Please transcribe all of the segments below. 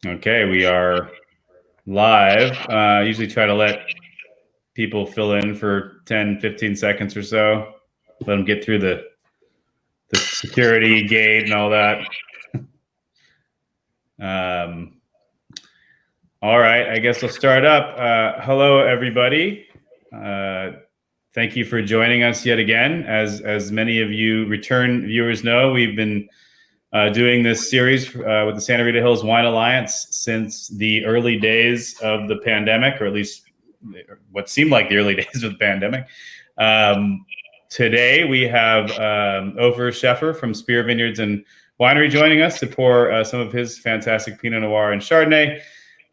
Okay, we are live. Usually try to let people fill in for 10, 15 seconds or so. Let them get through the security gate and all that. All right, I guess we'll start up. Hello, everybody. Thank you for joining us yet again. As many of you return viewers know, we've been doing this series with the Santa Rita Hills Wine Alliance since the early days of the pandemic, or at least what seemed like the early days of the pandemic. Today we have Ofer Sheffer from Spear Vineyards and Winery joining us to pour some of his fantastic Pinot Noir and Chardonnay.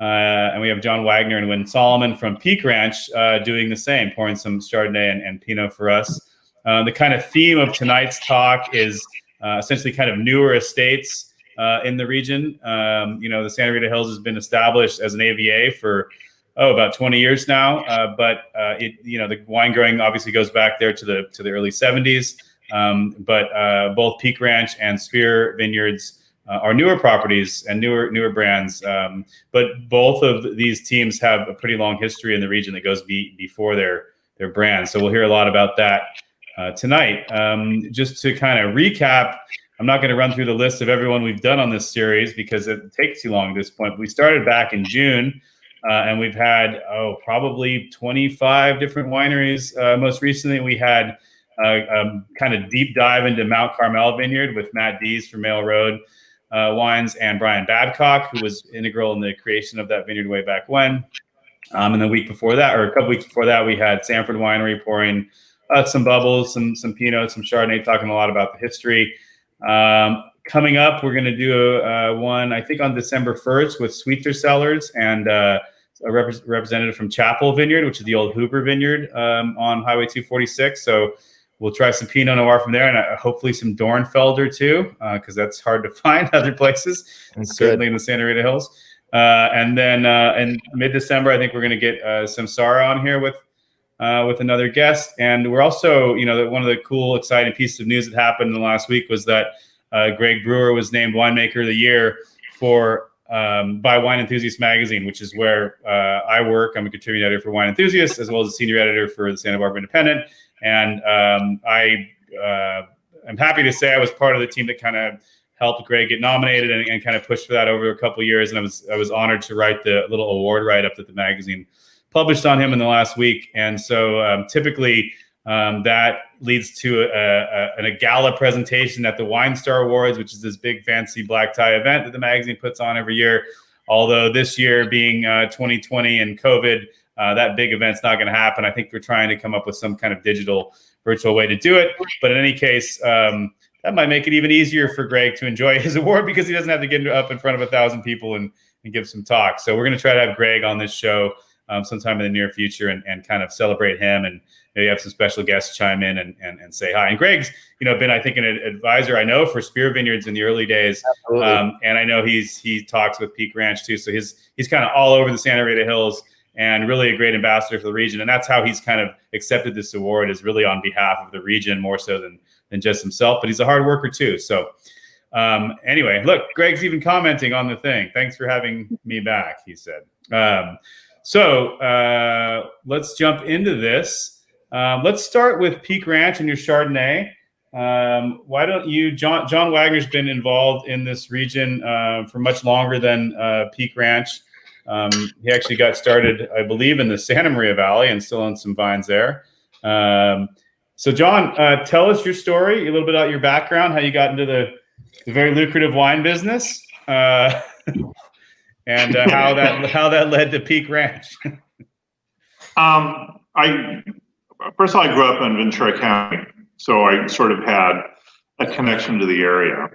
And we have John Wagner and Wynn Solomon from Peake Ranch doing the same, pouring some Chardonnay and Pinot for us. The kind of theme of tonight's talk is essentially kind of newer estates in the region. The Santa Rita Hills has been established as an AVA for about 20 years now, but the wine growing obviously goes back there to the early 70s. But both Peake Ranch and Spear Vineyards are newer properties and newer brands. But both of these teams have a pretty long history in the region that goes before their brands. So we'll hear a lot about that tonight. Just to kind of recap, I'm not going to run through the list of everyone we've done on this series because it takes too long at this point. We started back in June, and we've had probably 25 different wineries. Most recently, we had a kind of deep dive into Mount Carmel Vineyard with Matt Dees from Mail Road Wines and Brian Babcock, who was integral in the creation of that vineyard way back when. And the week before that, or a couple weeks before that, we had Sanford Winery pouring some bubbles, some Pinot, some Chardonnay, talking a lot about the history. Coming up, we're going to do one, I think, on December 1st with Sweeter Cellars and a representative from Chapel Vineyard, which is the old Hooper Vineyard on Highway 246. So we'll try some Pinot Noir from there, and hopefully some Dornfelder too, because that's hard to find other places, certainly in the Santa Rita Hills. And then in mid-December, I think we're going to get Samsara on here with another guest. And we're also, one of the cool, exciting pieces of news that happened in the last week was that Greg Brewer was named Winemaker of the Year by Wine Enthusiast magazine, which is where I work. I'm a contributing editor for Wine Enthusiast, as well as a senior editor for the Santa Barbara Independent. And I'm happy to say I was part of the team that kind of helped Greg get nominated and kind of pushed for that over a couple of years. And I was honored to write the little award write-up that the magazine published on him in the last week. And so typically that leads to a gala presentation at the Wine Star Awards, which is this big fancy black tie event that the magazine puts on every year. Although this year being 2020 and COVID, that big event's not going to happen. I think we're trying to come up with some kind of digital virtual way to do it. But in any case, that might make it even easier for Greg to enjoy his award because he doesn't have to get up in front of 1,000 people and give some talk. So we're going to try to have Greg on this show sometime in the near future and kind of celebrate him, and maybe have some special guests chime in and say hi. And Greg's, been, I think, an advisor, I know, for Spear Vineyards in the early days. And I know he talks with Peake Ranch too. So he's kind of all over the Santa Rita Hills and really a great ambassador for the region. And that's how he's kind of accepted this award, is really on behalf of the region more so than just himself. But he's a hard worker too. So anyway, look, Greg's even commenting on the thing. Thanks for having me back, he said. So let's jump into this. Let's start with Peake Ranch and your Chardonnay. Why don't you, John Wagner's been involved in this region for much longer than Peake Ranch. He actually got started, I believe, in the Santa Maria Valley and still owns some vines there. So John, tell us your story, a little bit about your background, how you got into the very lucrative wine business. And how that led to Peake Ranch. First of all, I grew up in Ventura County, so I sort of had a connection to the area.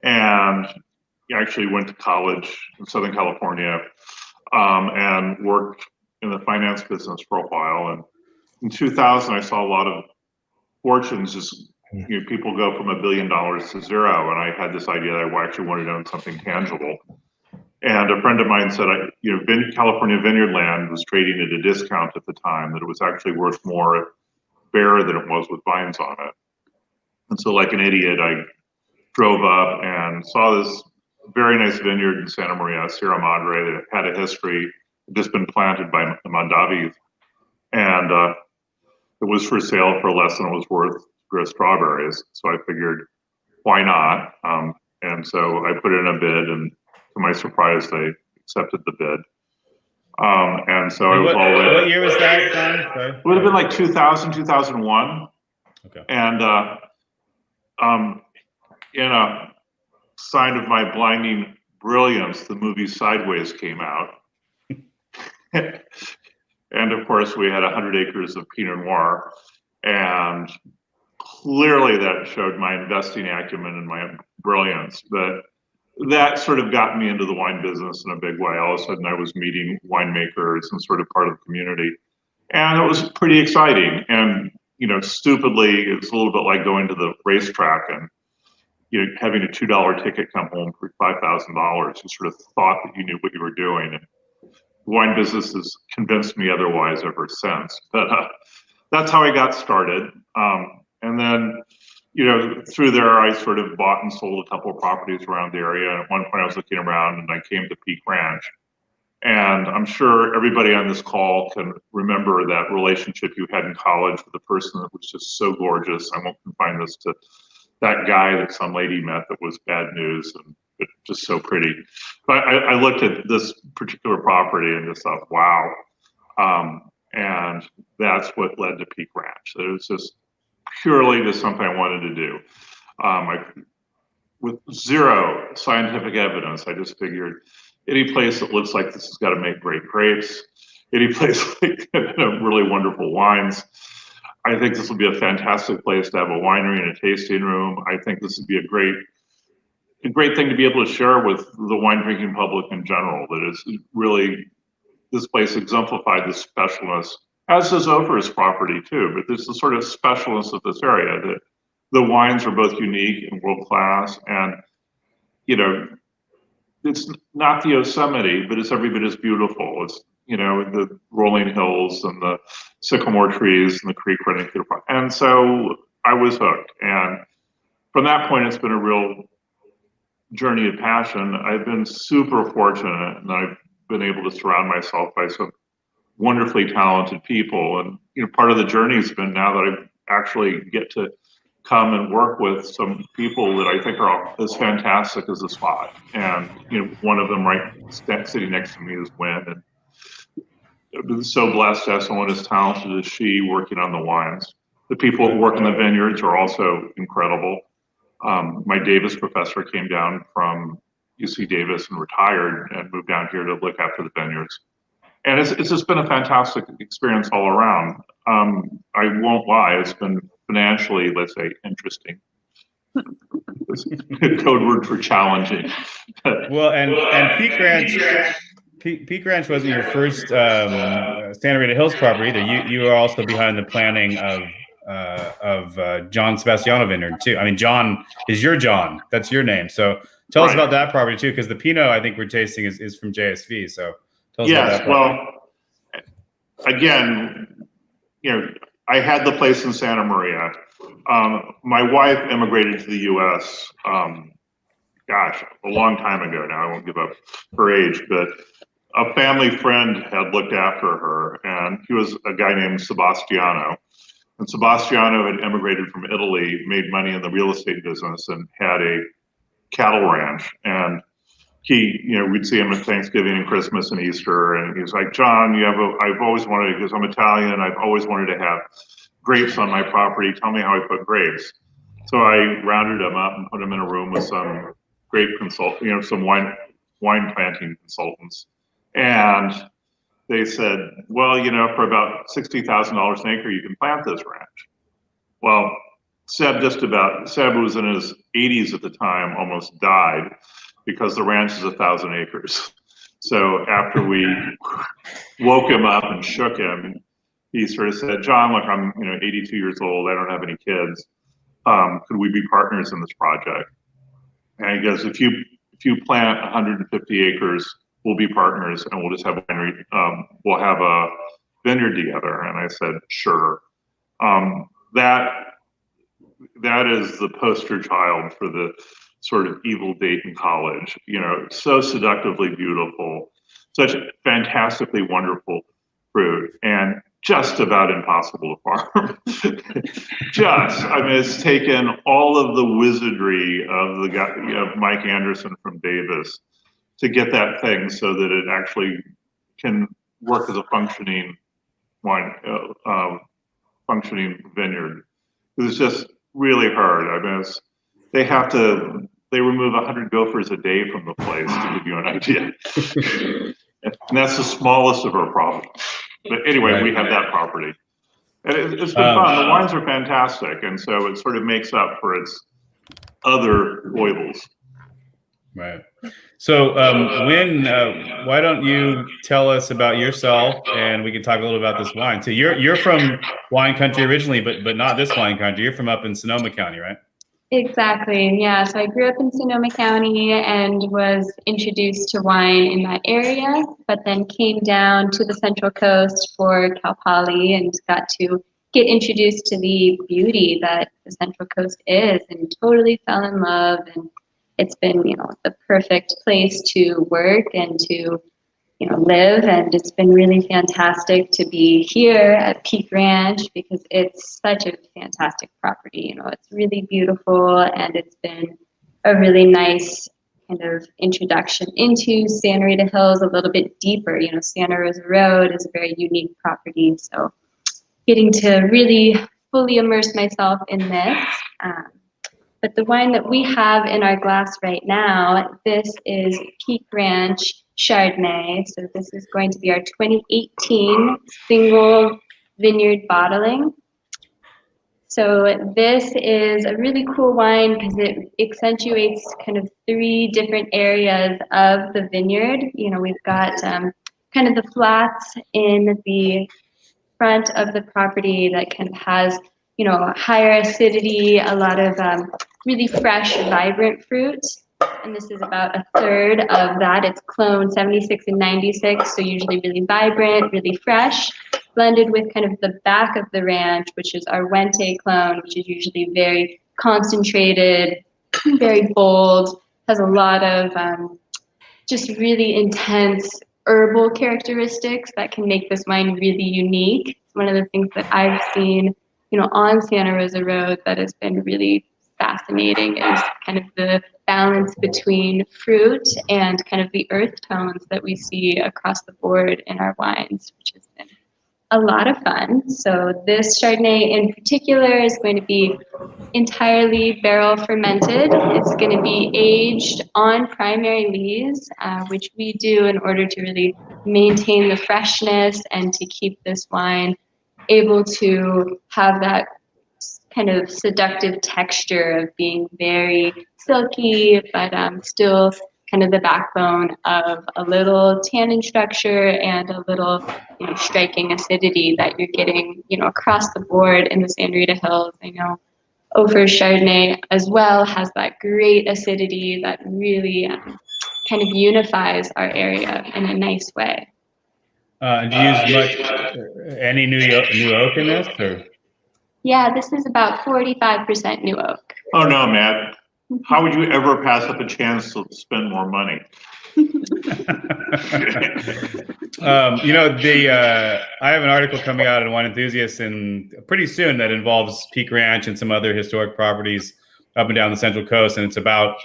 And I actually went to college in Southern California and worked in the finance business for a while. And in 2000, I saw a lot of fortunes just people go from $1 billion to zero. And I had this idea that I actually wanted to own something tangible. And a friend of mine said, California vineyard land was trading at a discount at the time, that it was actually worth more bare than it was with vines on it. And so like an idiot, I drove up and saw this very nice vineyard in Santa Maria, Sierra Madre, that had a history, just been planted by the Mondavi, and it was for sale for less than it was worth to grow strawberries. So I figured, why not? And so I put in a bid, and to my surprise, they accepted the bid. And so I was all in. What year was that, John? Sorry. It would have been like 2000, 2001. Okay. And in a sign of my blinding brilliance, the movie Sideways came out. And of course, we had 100 acres of Pinot Noir. And clearly that showed my investing acumen and my brilliance. But that sort of got me into the wine business in a big way. All of a sudden, I was meeting winemakers and sort of part of the community. And it was pretty exciting. And, stupidly, it's a little bit like going to the racetrack and, having a $2 ticket come home for $5,000. You sort of thought that you knew what you were doing. And the wine business has convinced me otherwise ever since. But that's how I got started. And then, through there, I sort of bought and sold a couple of properties around the area. And at one point I was looking around and I came to Peake Ranch. And I'm sure everybody on this call can remember that relationship you had in college with a person that was just so gorgeous. I won't confine this to that guy that some lady met that was bad news and just so pretty. But I looked at this particular property and just thought, wow. And that's what led to Peake Ranch. It was just purely just something I wanted to do. With zero scientific evidence, I just figured any place that looks like this has got to make great grapes, any place like really wonderful wines. I think this will be a fantastic place to have a winery and a tasting room. I think this would be a great thing to be able to share with the wine drinking public in general. That is really, this place exemplified the specialness, as does Oprah's property too. But there's the sort of specialness of this area that the wines are both unique and world class, and it's not the Yosemite, but it's every bit as beautiful. It's the rolling hills and the sycamore trees and the creek running through the park. And so I was hooked. And from that point, it's been a real journey of passion. I've been super fortunate, and I've been able to surround myself by some wonderfully talented people. And part of the journey has been now that I actually get to come and work with some people that I think are as fantastic as the spot. And one of them sitting next to me is Wynn. And I've been so blessed to have someone as talented as she working on the wines. The people who work in the vineyards are also incredible. My Davis professor came down from UC Davis and retired and moved down here to look after the vineyards. And it's just been a fantastic experience all around. I won't lie, it's been financially, let's say, interesting. Code word for challenging. Well, and Peake Ranch wasn't your first Santa Rita Hills property either. You were also behind the planning of John Sebastiano Vineyard too. I mean, John is your John. That's your name. So tell us about that property too, because the Pinot I think we're tasting is from JSV. So tell us about that property. Well, again, I had the place in Santa Maria. My wife immigrated to the U.S. A long time ago now. I won't give up her age, but a family friend had looked after her, and he was a guy named Sebastiano. And Sebastiano had immigrated from Italy, made money in the real estate business, and had a cattle ranch. And we'd see him at Thanksgiving and Christmas and Easter, and he was like, John, I've always wanted, because I'm Italian, I've always wanted to have grapes on my property. Tell me how I put grapes. So I rounded him up and put him in a room with some grape some wine planting consultants. And they said, well, for about $60,000 an acre, you can plant this ranch. Well, Seb was in his 80s at the time, almost died, because the ranch is 1,000 acres. So after we woke him up and shook him, he sort of said, John, look, I'm 82 years old. I don't have any kids. Could we be partners in this project? And he goes, if you plant 150 acres, we'll be partners, and we'll just have we'll have a vineyard together. And I said, sure. That is the poster child for the sort of evil Dayton College. You know, so seductively beautiful, such fantastically wonderful fruit, and just about impossible to farm. I mean, it's taken all of the wizardry of the guy, of Mike Anderson from Davis to get that thing so that it actually can work as a functioning wine, functioning vineyard. It's just really hard. I mean, they remove 100 gophers a day from the place, to give you an idea. And that's the smallest of our problems. But anyway, we have that property. And it's been fun. The wines are fantastic. And so it sort of makes up for its other foibles. Right. So, why don't you tell us about yourself, and we can talk a little about this wine. So you're from wine country originally, but not this wine country. You're from up in Sonoma County, right? Exactly. Yeah. So I grew up in Sonoma County and was introduced to wine in that area, but then came down to the Central Coast for Cal Poly and got to get introduced to the beauty that the Central Coast is, and totally fell in love. And it's been, the perfect place to work and to, live. And it's been really fantastic to be here at Peake Ranch because it's such a fantastic property. It's really beautiful, and it's been a really nice kind of introduction into Santa Rita Hills a little bit deeper. Santa Rosa Road is a very unique property. So getting to really fully immerse myself in this. But the wine that we have in our glass right now, this is Peake Ranch Chardonnay. So this is going to be our 2018 single vineyard bottling. So this is a really cool wine because it accentuates kind of 3 different areas of the vineyard. We've got kind of the flats in the front of the property that kind of has, higher acidity, a lot of really fresh, vibrant fruit. And this is about a third of that. It's clone 76 and 96, so usually really vibrant, really fresh, blended with kind of the back of the ranch, which is our Wente clone, which is usually very concentrated, very bold, has a lot of just really intense herbal characteristics that can make this wine really unique. One of the things that I've seen, on Santa Rosa Road that has been really fascinating is kind of the balance between fruit and kind of the earth tones that we see across the board in our wines, which has been a lot of fun. So this Chardonnay in particular is going to be entirely barrel fermented. It's going to be aged on primary lees, which we do in order to really maintain the freshness and to keep this wine able to have that kind of seductive texture of being very silky, but still kind of the backbone of a little tannin structure and a little, striking acidity that you're getting, across the board in the Santa Rita Hills. I know Ophir Chardonnay as well has that great acidity that really kind of unifies our area in a nice way. Do you use any new oak in this, or? Yeah, this is about 45% new oak. Oh no, Matt. How would you ever pass up a chance to spend more money? I have an article coming out in Wine Enthusiast pretty soon that involves Peake Ranch and some other historic properties up and down the Central Coast, and it's about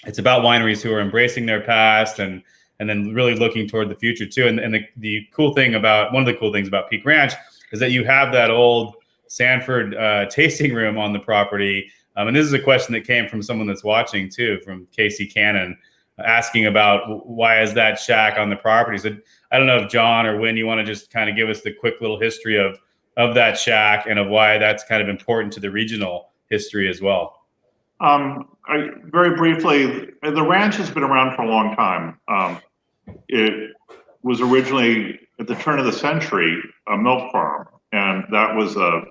wineries who are embracing their past and then really looking toward the future too. And one of the cool things about Peake Ranch is that you have that old Sanford tasting room on the property. And this is a question that came from someone that's watching too, from Casey Cannon, asking about why is that shack on the property. So I don't know if John or Wynn, you want to just kind of give us the quick little history of that shack and of why that's kind of important to the regional history as well. Very briefly, the ranch has been around for a long time. It was originally, at the turn of the century, a milk farm, and that was a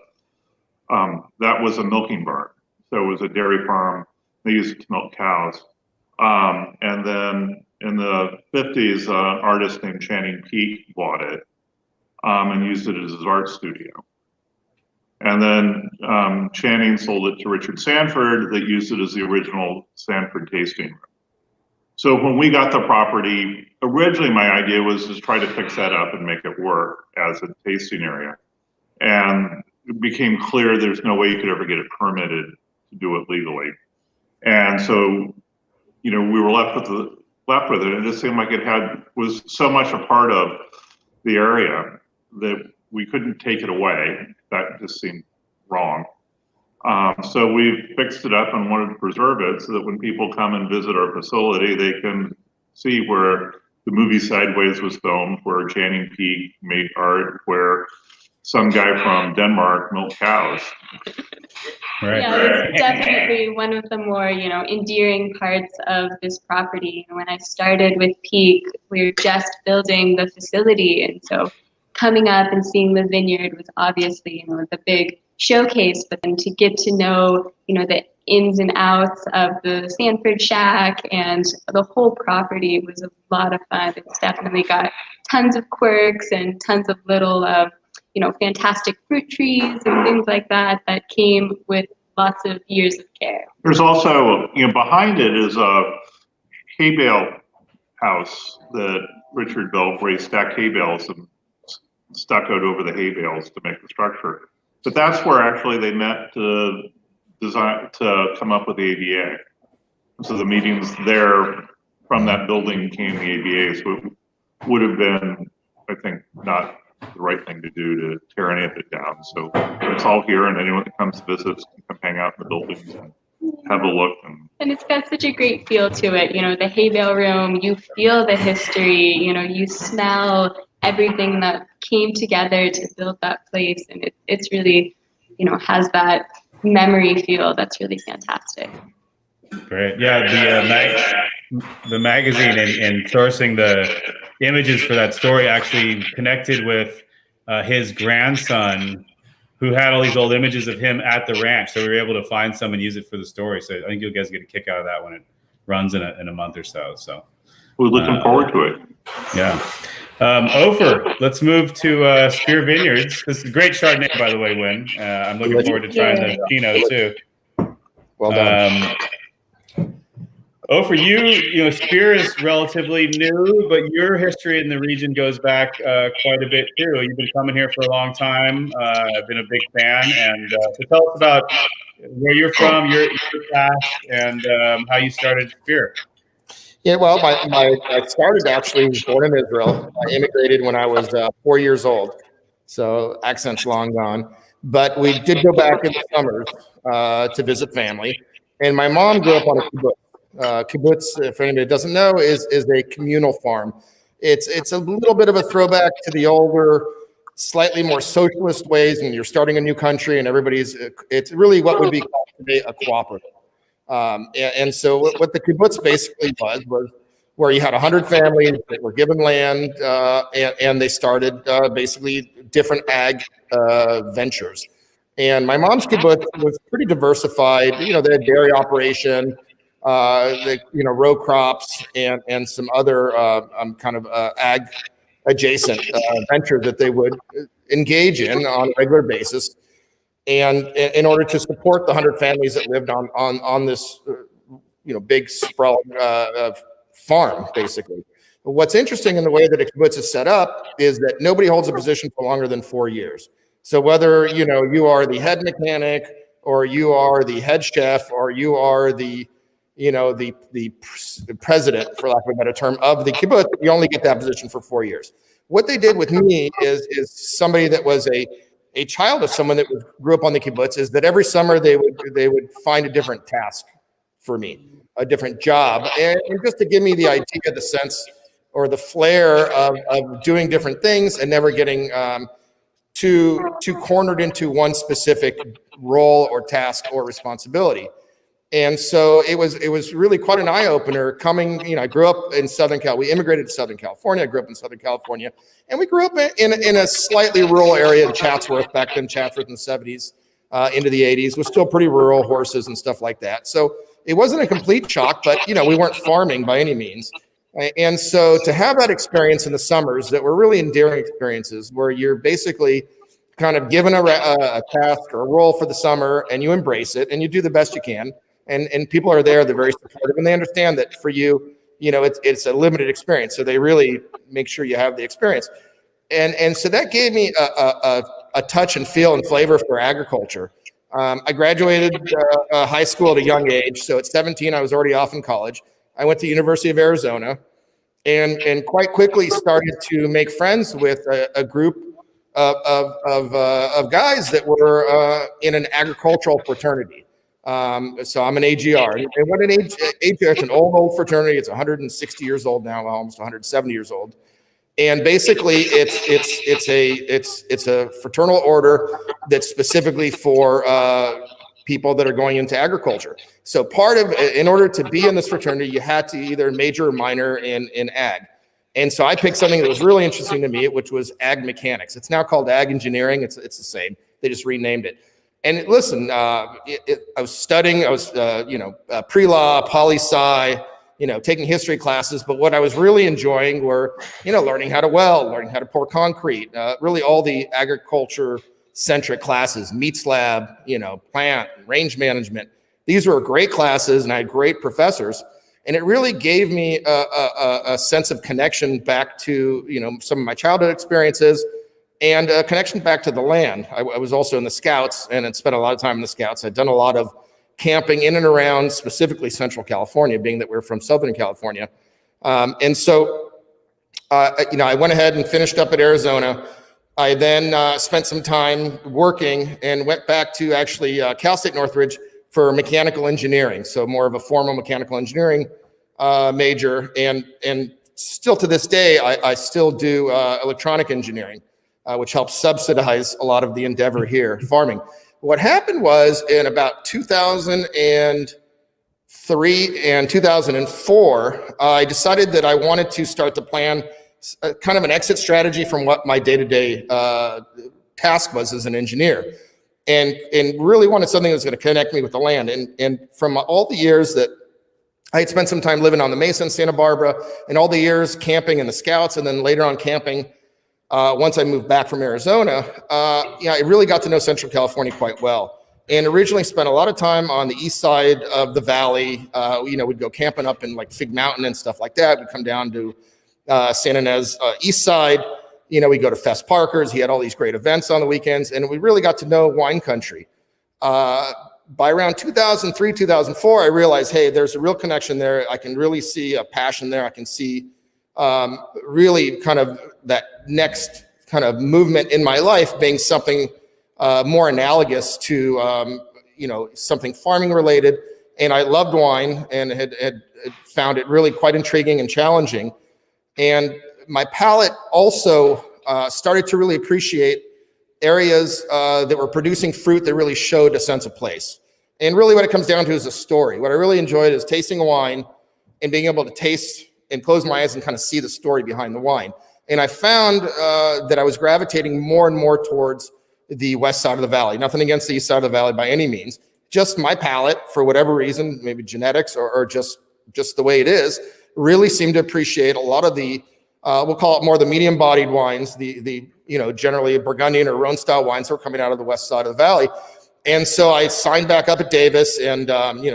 milking barn. So it was a dairy farm. They used it to milk cows. And then in the 50s, an artist named Channing Peake bought it and used it as his art studio. And then Channing sold it to Richard Sanford that used it as the original Sanford tasting room. So when we got the property, originally my idea was to try to fix that up and make it work as a tasting area. And it became clear there's no way you could ever get it permitted to do it legally. And so, we were left with it. And it just seemed like it was so much a part of the area that we couldn't take it away. That just seemed wrong. So we fixed it up and wanted to preserve it so that when people come and visit our facility, they can see where the movie Sideways was filmed, where Channing Peake made art, where some guy from Denmark milked cows. Right. Yeah, it's definitely one of the more, endearing parts of this property. When I started with Peake, we were just building the facility, and so coming up and seeing the vineyard was obviously, the big showcase, but then to get to know, the ins and outs of the Sanford Shack and the whole property was a lot of fun. It's definitely got tons of quirks and tons of little, fantastic fruit trees and things like that came with lots of years of care. There's also, behind it is a hay bale house that Richard built where he stacked hay bales and stuccoed over the hay bales to make the structure. But that's where actually they met to come up with the AVA. So the meetings there from that building came the AVA. So it would have been, I think, not the right thing to do to tear any of it down. So it's all here, and anyone that comes to visit can come hang out in the buildings and have a look. And it's got such a great feel to it. The hay bale room, you feel the history, you smell everything that came together to build that place. And it's really, has that memory feel that's really fantastic. Great. Yeah, the magazine and sourcing the images for that story actually connected with his grandson, who had all these old images of him at the ranch. So we were able to find some and use it for the story. So I think you guys get a kick out of that when it runs in a month or so. So we're looking forward to it. Yeah. Ofer, let's move to Spear Vineyards. This is a great Chardonnay, by the way, Wynn. I'm looking forward to trying the Pinot too. Well done. For you, Spear is relatively new, but your history in the region goes back quite a bit too. You've been coming here for a long time. I've been a big fan, and so tell us about where you're from, your past, and how you started Spear. Yeah, well, I started actually born in Israel. I immigrated when I was 4 years old, so accent's long gone. But we did go back in the summers to visit family, and my mom grew up on a kibbutz. Kibbutz, for anybody that doesn't know, is a communal farm. It's a little bit of a throwback to the older, slightly more socialist ways when you're starting a new country and it's really what would be called today a cooperative. And so what the kibbutz basically was where you had 100 families that were given land and they started basically different ag ventures. And my mom's kibbutz was pretty diversified. They had dairy operation, row crops and some other kind of ag adjacent venture that they would engage in on a regular basis. And in order to support the 100 families that lived on this, big sprawling farm, basically. But what's interesting in the way that a kibbutz is set up is that nobody holds a position for longer than 4 years. So whether you are the head mechanic, or you are the head chef, or you are the president, for lack of a better term, of the kibbutz, you only get that position for 4 years. What they did with me is somebody that was a child of someone that grew up on the kibbutz, is that every summer they would find a different task for me, a different job, and just to give me the idea, the sense, or the flair of doing different things and never getting too cornered into one specific role or task or responsibility. And so it was really quite an eye opener coming. I grew up in Southern Cal. We immigrated to Southern California. I grew up in Southern California, and we grew up in a slightly rural area in Chatsworth. Back then, Chatsworth in the 70s into the 80s was still pretty rural, horses and stuff like that. So it wasn't a complete shock, but we weren't farming by any means. And so to have that experience in the summers that were really endearing experiences, where you're basically kind of given a task or a role for the summer, and you embrace it and you do the best you can. And people are there, they're very supportive, and they understand that for you, it's a limited experience. So they really make sure you have the experience. And so that gave me a touch and feel and flavor for agriculture. I graduated high school at a young age. So at 17, I was already off in college. I went to the University of Arizona and quite quickly started to make friends with a group of guys that were in an agricultural fraternity. So I'm an AGR. And what an AGR, it's an old fraternity. It's 160 years old now, almost 170 years old. And basically, it's a fraternal order that's specifically for people that are going into agriculture. So in order to be in this fraternity, you had to either major or minor in ag. And so I picked something that was really interesting to me, which was ag mechanics. It's now called ag engineering. It's the same. They just renamed it. And listen, I was studying. I was pre-law, poli-sci. Taking history classes, but what I was really enjoying were, learning how to weld, learning how to pour concrete, really all the agriculture-centric classes, meats lab, plant, range management. These were great classes, and I had great professors, and it really gave me a sense of connection back to, some of my childhood experiences and a connection back to the land. I was also in the Scouts and had spent a lot of time in the Scouts. I'd done a lot of camping in and around specifically Central California, being that we're from Southern California. And so, I went ahead and finished up at Arizona. I then spent some time working and went back to actually Cal State Northridge for mechanical engineering. So more of a formal mechanical engineering major. And still to this day, I still do electronic engineering, which helps subsidize a lot of the endeavor here, farming. What happened was in about 2003 and 2004, I decided that I wanted to start to plan kind of an exit strategy from what my day-to-day task was as an engineer, and really wanted something that's going to connect me with the land. And from all the years that I had spent some time living on the Mesa in Santa Barbara, and all the years camping in the Scouts, and then later on camping once I moved back from Arizona, I really got to know Central California quite well. And originally spent a lot of time on the east side of the valley. We'd go camping up in like Fig Mountain and stuff like that. We'd come down to San Ynez east side. We'd go to Fess Parker's. He had all these great events on the weekends. And we really got to know wine country. By around 2003, 2004, I realized, hey, there's a real connection there. I can really see a passion there. I can see really kind of that next kind of movement in my life being something more analogous to, something farming related. And I loved wine and had found it really quite intriguing and challenging. And my palate also started to really appreciate areas that were producing fruit that really showed a sense of place. And really what it comes down to is a story. What I really enjoyed is tasting a wine and being able to taste and close my eyes and kind of see the story behind the wine. And I found that I was gravitating more and more towards the west side of the valley. Nothing against the east side of the valley by any means. Just my palate, for whatever reason, maybe genetics or just the way it is, really seemed to appreciate a lot of the, we'll call it more the medium-bodied wines, the generally Burgundian or Rhone style wines that were coming out of the west side of the valley. And so I signed back up at Davis and,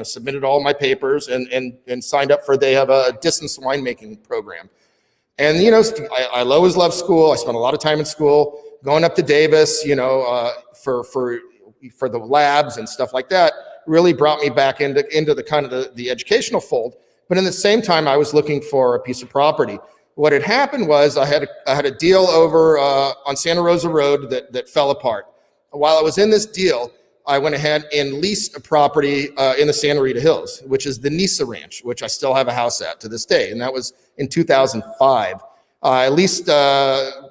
submitted all my papers and signed up they have a distance winemaking program. And, I always loved school. I spent a lot of time in school going up to Davis, for the labs and stuff like that, really brought me back into the kind of the educational fold. But in the same time, I was looking for a piece of property. What had happened was I had a deal over on Santa Rosa Road that fell apart. While I was in this deal, I went ahead and leased a property in the Santa Rita Hills, which is the Nisa Ranch, which I still have a house at to this day. And that was in 2005. I leased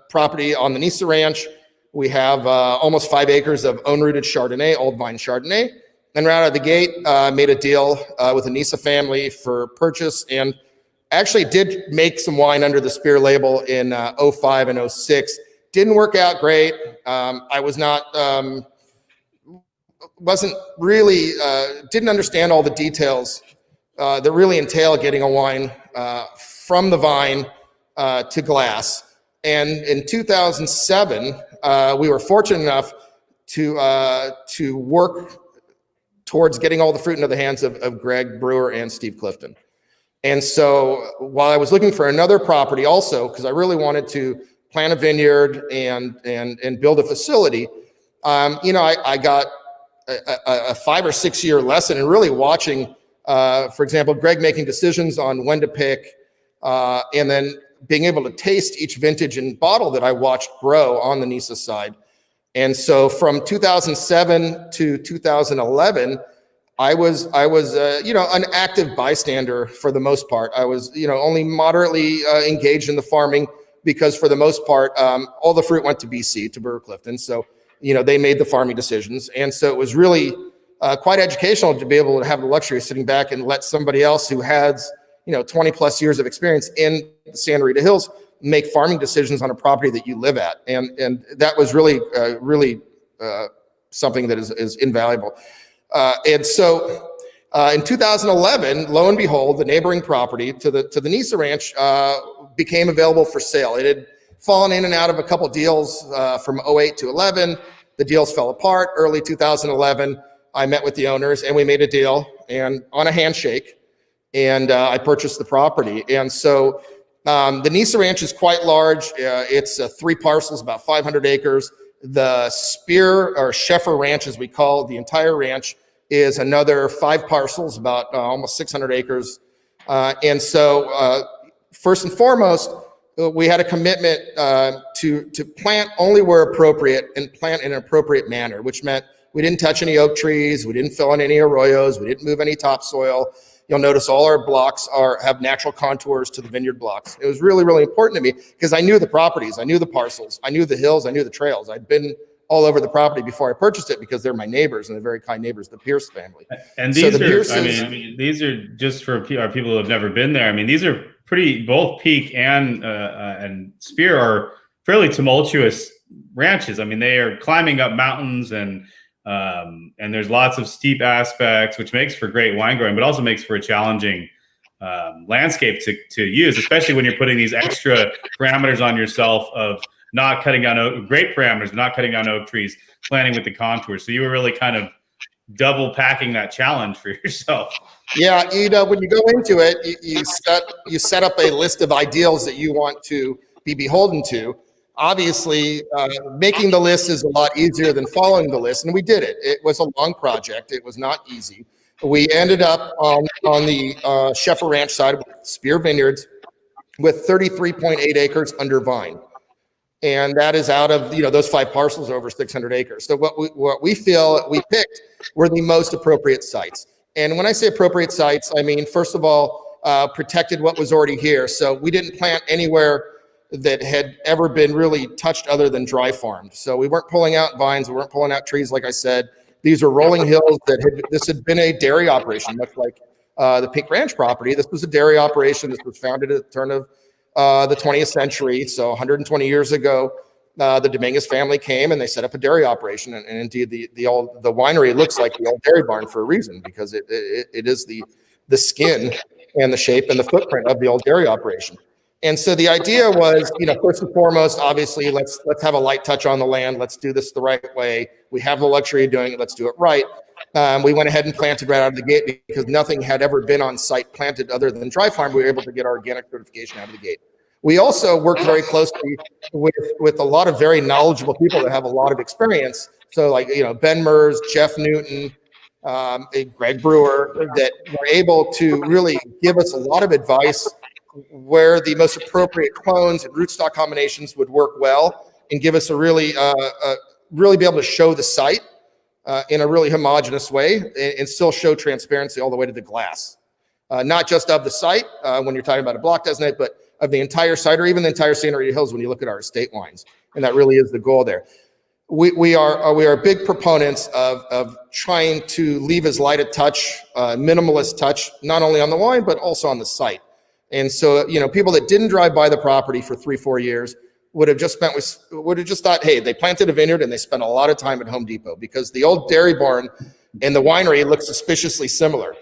property on the Nisa Ranch. We have almost 5 acres of own-rooted Chardonnay, old vine Chardonnay. And right out of the gate, made a deal with the Nisa family for purchase, and actually did make some wine under the Spear label in 05 and 06. Didn't work out great. I was not... wasn't really, didn't understand all the details that really entail getting a wine from the vine to glass. And in 2007, we were fortunate enough to work towards getting all the fruit into the hands of Greg Brewer and Steve Clifton. And so while I was looking for another property also, because I really wanted to plant a vineyard and build a facility, I got a 5 or 6 year lesson in really watching, for example, Greg making decisions on when to pick, and then being able to taste each vintage and bottle that I watched grow on the Nisa side. And so from 2007 to 2011, I was an active bystander for the most part. I was, only moderately engaged in the farming because for the most part, all the fruit went to BC, to Brewer Clifton. So, they made the farming decisions. And so it was really quite educational to be able to have the luxury of sitting back and let somebody else who has, 20 plus years of experience in the Santa Rita Hills make farming decisions on a property that you live at. And that was really, something that is invaluable. And so in 2011, lo and behold, the neighboring property to the Nisa Ranch became available for sale. It had fallen in and out of a couple deals from 08 to 11. The deals fell apart. Early 2011, I met with the owners and we made a deal and on a handshake, and I purchased the property. And so the Nisa Ranch is quite large. It's 3 parcels, about 500 acres. The Spear or Sheffer Ranch, as we call it, the entire ranch, is another 5 parcels, about almost 600 acres. And so first and foremost, we had a commitment to plant only where appropriate and plant in an appropriate manner, which meant we didn't touch any oak trees, we didn't fill in any arroyos, we didn't move any topsoil. You'll notice all our blocks have natural contours to the vineyard blocks. It was really, really important to me because I knew the properties, I knew the parcels, I knew the hills, I knew the trails. I'd been all over the property before I purchased it because they're my neighbors and they're very kind neighbors, the Pierce family. And these these are just for our people who have never been there. I mean, these are both Peake and Spear are fairly tumultuous ranches. I mean, they are climbing up mountains and there's lots of steep aspects, which makes for great wine growing, but also makes for a challenging landscape to use, especially when you're putting these extra parameters on yourself of not cutting down great parameters, not cutting down oak trees, planting with the contours. So you were really kind of double packing that challenge for yourself. Yeah, when you go into it, you set up a list of ideals that you want to be beholden to. Obviously, making the list is a lot easier than following the list, and we did it. It was a long project. It was not easy. We ended up on the Sheffer Ranch side with Spear Vineyards with 33.8 acres under vine. And that is out of those 5 parcels over 600 acres. So what we feel we picked were the most appropriate sites. And when I say appropriate sites, I mean, first of all, protected what was already here. So we didn't plant anywhere that had ever been really touched other than dry farmed. So we weren't pulling out vines, we weren't pulling out trees, like I said. These are rolling hills this had been a dairy operation, much like the Peake Ranch property. This was a dairy operation. This was founded at the turn of the 20th century. So 120 years ago, the Dominguez family came and they set up a dairy operation. And indeed, the winery looks like the old dairy barn for a reason, because it is the skin and the shape and the footprint of the old dairy operation. And so the idea was, first and foremost, obviously, let's have a light touch on the land. Let's do this the right way. We have the luxury of doing it. Let's do it right. We went ahead and planted right out of the gate because nothing had ever been on site planted other than dry farm. We were able to get our organic certification out of the gate. We also worked very closely with a lot of very knowledgeable people that have a lot of experience. So like, Ben Mers, Jeff Newton, Greg Brewer, that were able to really give us a lot of advice where the most appropriate clones and rootstock combinations would work well and give us a really be able to show the site in a really homogeneous way and still show transparency all the way to the glass. Not just of the site when you're talking about a block designate, but of the entire site or even the entire Santa Rita Hills when you look at our estate wines. And that really is the goal there. We are big proponents of trying to leave as light a touch, minimalist touch, not only on the wine, but also on the site. And so, people that didn't drive by the property for 3-4 years would have just thought, hey, they planted a vineyard and they spent a lot of time at Home Depot, because the old dairy barn and the winery look suspiciously similar.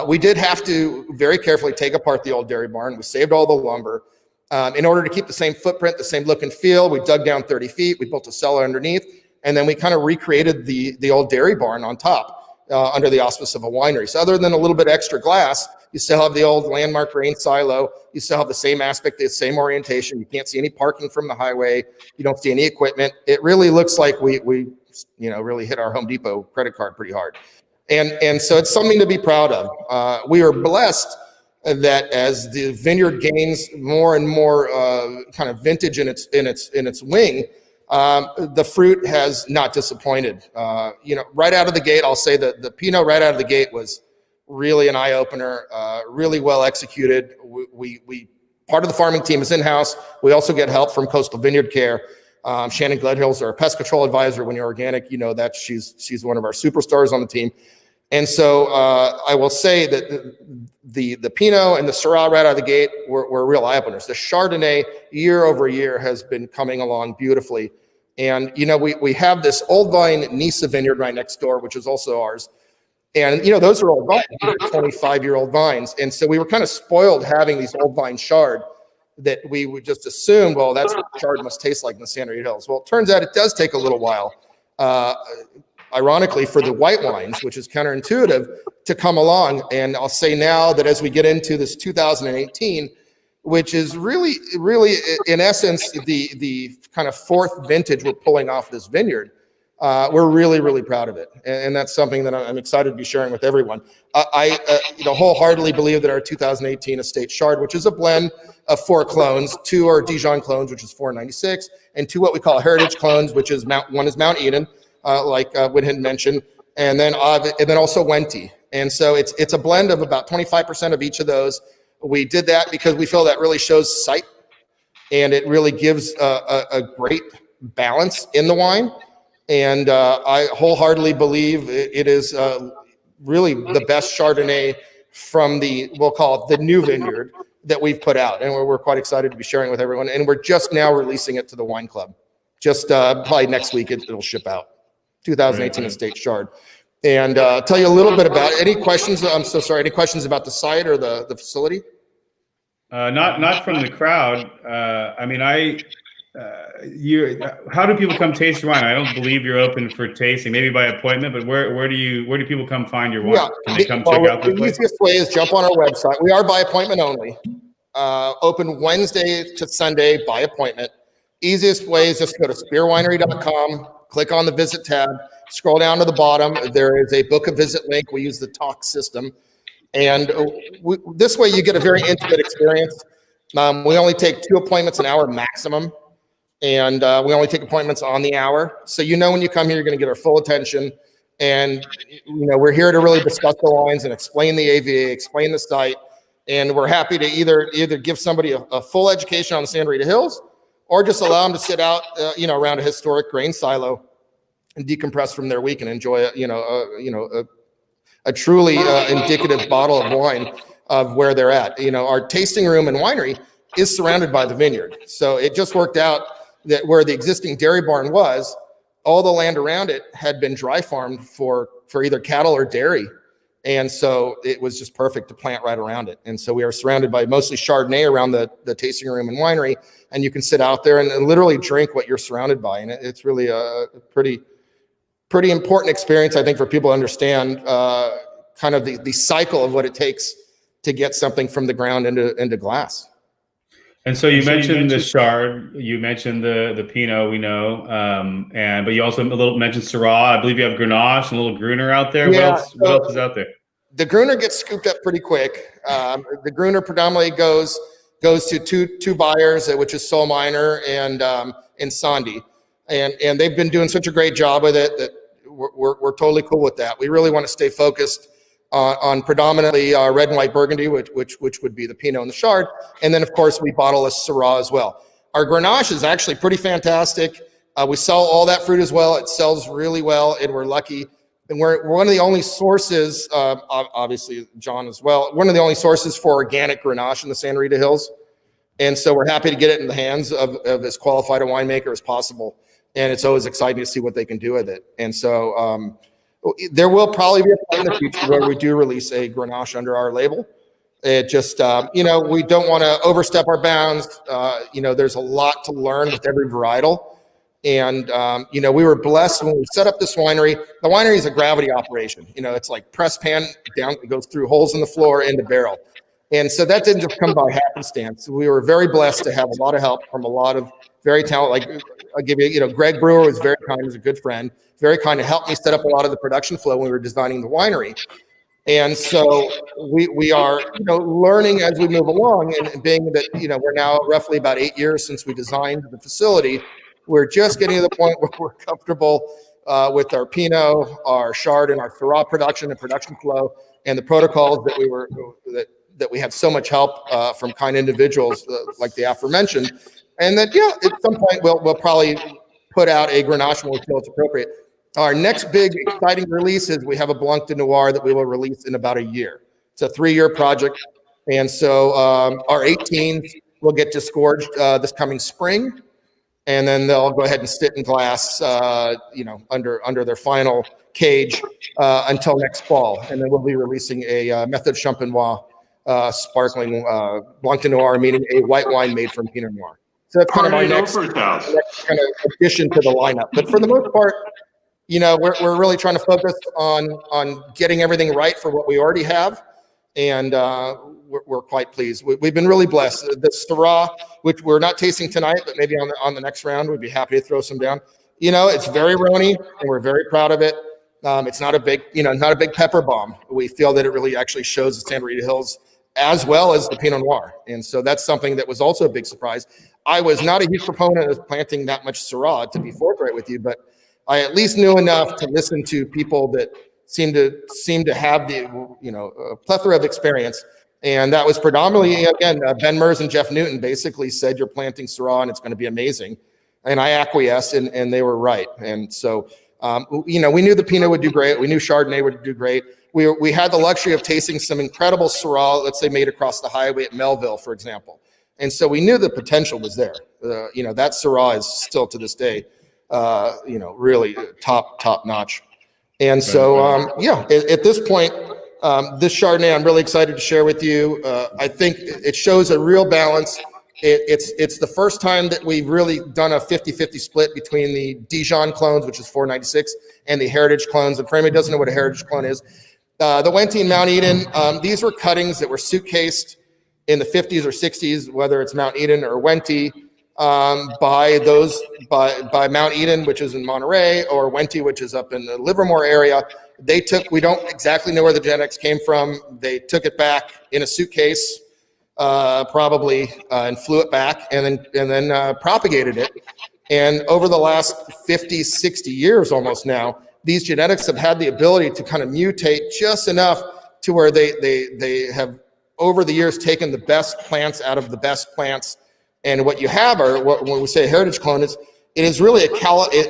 We did have to very carefully take apart the old dairy barn. We saved all the lumber. In order to keep the same footprint, the same look and feel, we dug down 30 feet, we built a cellar underneath, and then we kind of recreated the old dairy barn on top under the auspice of a winery. So other than a little bit extra glass, you still have the old landmark grain silo. You still have the same aspect, the same orientation. You can't see any parking from the highway. You don't see any equipment. It really looks like we really hit our Home Depot credit card pretty hard. And so it's something to be proud of. We are blessed that as the vineyard gains more and more kind of vintage in its wing, the fruit has not disappointed. Right out of the gate, I'll say that the Pinot right out of the gate was really an eye opener, really well executed. We part of the farming team is in-house. We also get help from Coastal Vineyard Care. Shannon Gledhill's our pest control advisor. When you're organic, you know that she's one of our superstars on the team. And so I will say that the Pinot and the Syrah right out of the gate were real eye openers. The Chardonnay year over year has been coming along beautifully. And, we have this old vine Nisa vineyard right next door, which is also ours. And, those are old vines, 25-year-old vines. And so we were kind of spoiled having these old vine Chard that we would just assume, well, that's what Chard must taste like in the San Rita Hills. Well, it turns out it does take a little while. Ironically, for the white wines, which is counterintuitive, to come along. And I'll say now that as we get into this 2018, which is really, in essence, the kind of fourth vintage we're pulling off this vineyard, we're really, really proud of it. And that's something that I'm excited to be sharing with everyone. I wholeheartedly believe that our 2018 Estate Chard, which is a blend of 4 clones, 2 are Dijon clones, which is 496, and 2 what we call heritage clones, which is one is Mount Eden, like Whithen mentioned, and then also Wente. And so it's a blend of about 25% of each of those. We did that because we feel that really shows sight, and it really gives a great balance in the wine. And I wholeheartedly believe it is really the best Chardonnay from we'll call it the new vineyard that we've put out. And we're quite excited to be sharing with everyone. And we're just now releasing it to the wine club. Just probably next week, it'll ship out. 2018 Estate Chard. And tell you a little bit about any questions. I'm so sorry. Any questions about the site or the facility? Not from the crowd. How do people come taste your wine? I don't believe you're open for tasting, maybe by appointment, but where do people come find your wine? Yeah, Can they come check out the place? The easiest way is jump on our website. We are by appointment only. Open Wednesday to Sunday by appointment. Easiest way is just go to spearwinery.com, click on the visit tab, scroll down to the bottom. There is a book a visit link. We use the talk system. And this way you get a very intimate experience. We only take 2 appointments an hour maximum. And we only take appointments on the hour. So when you come here, you're going to get our full attention. And we're here to really discuss the wines and explain the AVA, explain the site. And we're happy to either give somebody a full education on the San Rita Hills, or just allow them to sit out, around a historic grain silo and decompress from their week and enjoy a truly indicative bottle of wine of where they're at. Our tasting room and winery is surrounded by the vineyard. So it just worked out that where the existing dairy barn was, all the land around it had been dry farmed for either cattle or dairy. And so it was just perfect to plant right around it. And so we are surrounded by mostly Chardonnay around the tasting room and winery. And you can sit out there and literally drink what you're surrounded by. And it's really a pretty important experience, I think, for people to understand kind of the cycle of what it takes to get something from the ground into glass. And so you mentioned the Chard, you mentioned the Pinot, we know, but you also mentioned Syrah. I believe you have Grenache and a little Gruner out there. Yeah, what else is out there? The Gruner gets scooped up pretty quick. The Gruner predominantly goes to two buyers, which is Soul Miner and Sandy, and they've been doing such a great job with it that we're totally cool with that. We really want to stay focused on predominantly red and white Burgundy, which would be the Pinot and the Chard. And then, of course, we bottle a Syrah as well. Our Grenache is actually pretty fantastic. We sell all that fruit as well. It sells really well, and we're lucky. And we're one of the only sources, obviously John as well, one of the only sources for organic Grenache in the San Rita Hills. And so we're happy to get it in the hands of as qualified a winemaker as possible. And it's always exciting to see what they can do with it. And so there will probably be a point in the future where we do release a Grenache under our label. It just, we don't want to overstep our bounds. There's a lot to learn with every varietal. And, we were blessed when we set up this winery. The winery is a gravity operation. It's like press pan down, it goes through holes in the floor into barrel. And so that didn't just come by happenstance. We were very blessed to have a lot of help from a lot of very talented, like I'll give you, Greg Brewer was very kind, was a good friend, very kind to help me set up a lot of the production flow when we were designing the winery. And so we are, learning as we move along, and being that, we're now roughly about 8 years since we designed the facility, we're just getting to the point where we're comfortable with our Pinot, our Chard, and our Syrah production and production flow, and the protocols that we had so much help from kind individuals like the aforementioned. And that, at some point we'll probably put out a Grenache when we feel it's appropriate. Our next big exciting release is we have a Blanc de Noir that we will release in about a year. It's a 3-year project. And so our 18s will get disgorged this coming spring. And then they'll go ahead and sit in glass, under their final cage until next fall. And then we'll be releasing a Method Champenois sparkling Blanc de Noir, meaning a white wine made from Pinot Noir. So that's kind of our next kind of addition to the lineup. But for the most part, we're really trying to focus on getting everything right for what we already have. And we're quite pleased. We've been really blessed. The Syrah, which we're not tasting tonight, but maybe on the next round, we'd be happy to throw some down. It's very Rhony, and we're very proud of it. It's not a big, not a big pepper bomb. We feel that it really actually shows the Rita Hills as well as the Pinot Noir. And so that's something that was also a big surprise. I was not a huge proponent of planting that much Syrah, to be forthright with you, but I at least knew enough to listen to people that seem to have the, a plethora of experience. And that was predominantly, again, Ben Mers and Jeff Newton basically said, you're planting Syrah and it's going to be amazing. And I acquiesced, and they were right. And so, we knew the Pinot would do great. We knew Chardonnay would do great. We had the luxury of tasting some incredible Syrah, let's say made across the highway at Melville, for example. And so we knew the potential was there. That Syrah is still to this day, really top notch. And so, at this point, this Chardonnay, I'm really excited to share with you. I think it shows a real balance. It's the first time that we've really done a 50-50 split between the Dijon clones, which is 496, and the Heritage clones. And for anybody who doesn't know what a Heritage clone is, the Wente and Mount Eden, these were cuttings that were suitcased in the 50s or 60s, whether it's Mount Eden or Wente, by Mount Eden, which is in Monterey, or Wente, which is up in the Livermore area. We don't exactly know where the genetics came from. They took it back in a suitcase, probably, and flew it back, and then propagated it. And over the last 50, 60 years almost now, these genetics have had the ability to kind of mutate just enough to where they have, over the years, taken the best plants out of the best plants. And what you have are, when we say a heritage clone, it is really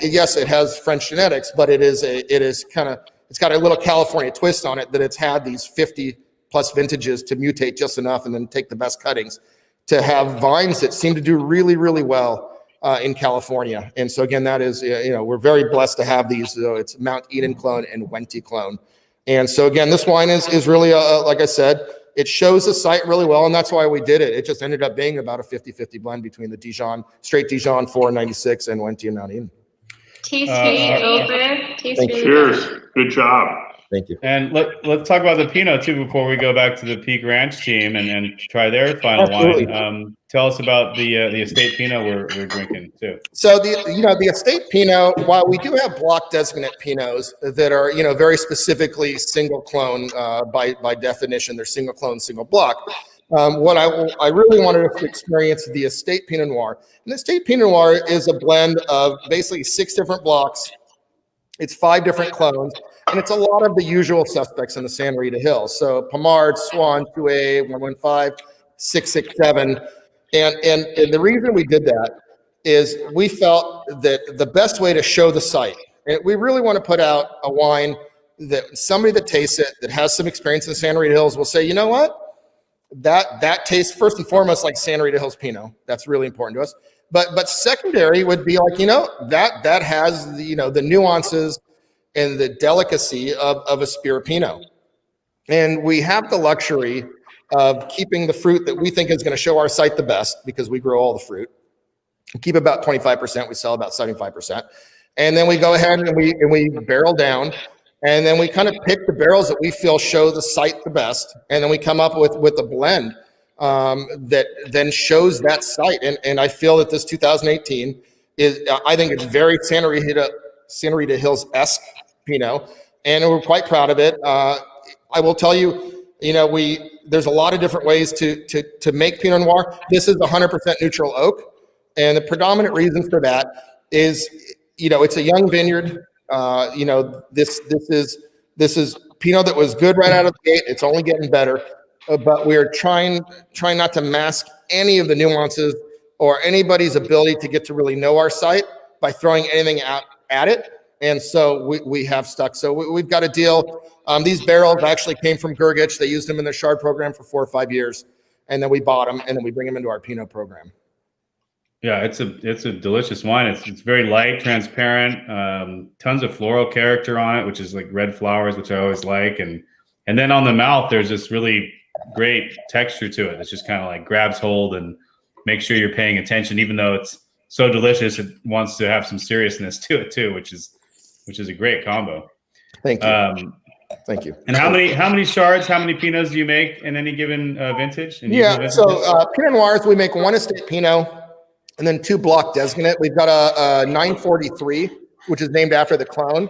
yes, it has French genetics, but it's got a little California twist on it, that it's had these 50 plus vintages to mutate just enough and then take the best cuttings to have vines that seem to do really, really well in California. And so again, that is, we're very blessed to have these. It's Mount Eden clone and Wente clone. And so again, this wine is really, like I said, it shows the site really well, and that's why we did it. It just ended up being about a 50-50 blend between the Dijon, straight Dijon 496 and Wente and Mount Eden. Tastes really over. Tastes really Cheers. good. Good job. Thank you. And let's talk about the Pinot too before we go back to the Peake Ranch team and try their final wine. Tell us about the estate Pinot we're drinking too. So the estate Pinot, while we do have block designate Pinots that are very specifically single clone by definition, they're single clone, single block. What I really wanted us to experience the estate Pinot Noir. And the estate Pinot Noir is a blend of basically 6 different blocks. It's 5 different clones. And it's a lot of the usual suspects in the Rita Hills. So Pommard, Swan, 2A, 115, 667. And the reason we did that is we felt that the best way to show the site, and we really want to put out a wine that somebody that tastes it, that has some experience in Rita Hills will say, you know what? That tastes first and foremost like Rita Hills Pinot. That's really important to us. But secondary would be like, that has the nuances and the delicacy of a Spiripino. And we have the luxury of keeping the fruit that we think is going to show our site the best, because we grow all the fruit. We keep about 25%. We sell about 75%. And then we go ahead and we barrel down. And then we kind of pick the barrels that we feel show the site the best. And then we come up with a blend that then shows that site. And I feel that this 2018 is, I think it's very Santa Rita Hills-esque Pinot. And we're quite proud of it. I will tell you, there's a lot of different ways to make Pinot Noir. This is 100% neutral oak. And the predominant reason for that is, it's a young vineyard. This is Pinot that was good right out of the gate. It's only getting better, but we're trying not to mask any of the nuances or anybody's ability to get to really know our site by throwing anything out at it. And so we have stuck. So we've got a deal. These barrels actually came from Gurgich. They used them in their Chard program for 4 or 5 years, and then we bought them, and then we bring them into our Pinot program. Yeah, it's a delicious wine. It's very light, transparent, tons of floral character on it, which is like red flowers, which I always like. And then on the mouth, there's this really great texture to it. It's just kind of like grabs hold and makes sure you're paying attention, even though it's so delicious. It wants to have some seriousness to it too, which is a great combo. Thank you. Thank you. And how many Chards, how many Pinots do you make in any given vintage? So Pinot Noirs, we make 1 estate Pinot and then 2 block designate. We've got a 943, which is named after the clone,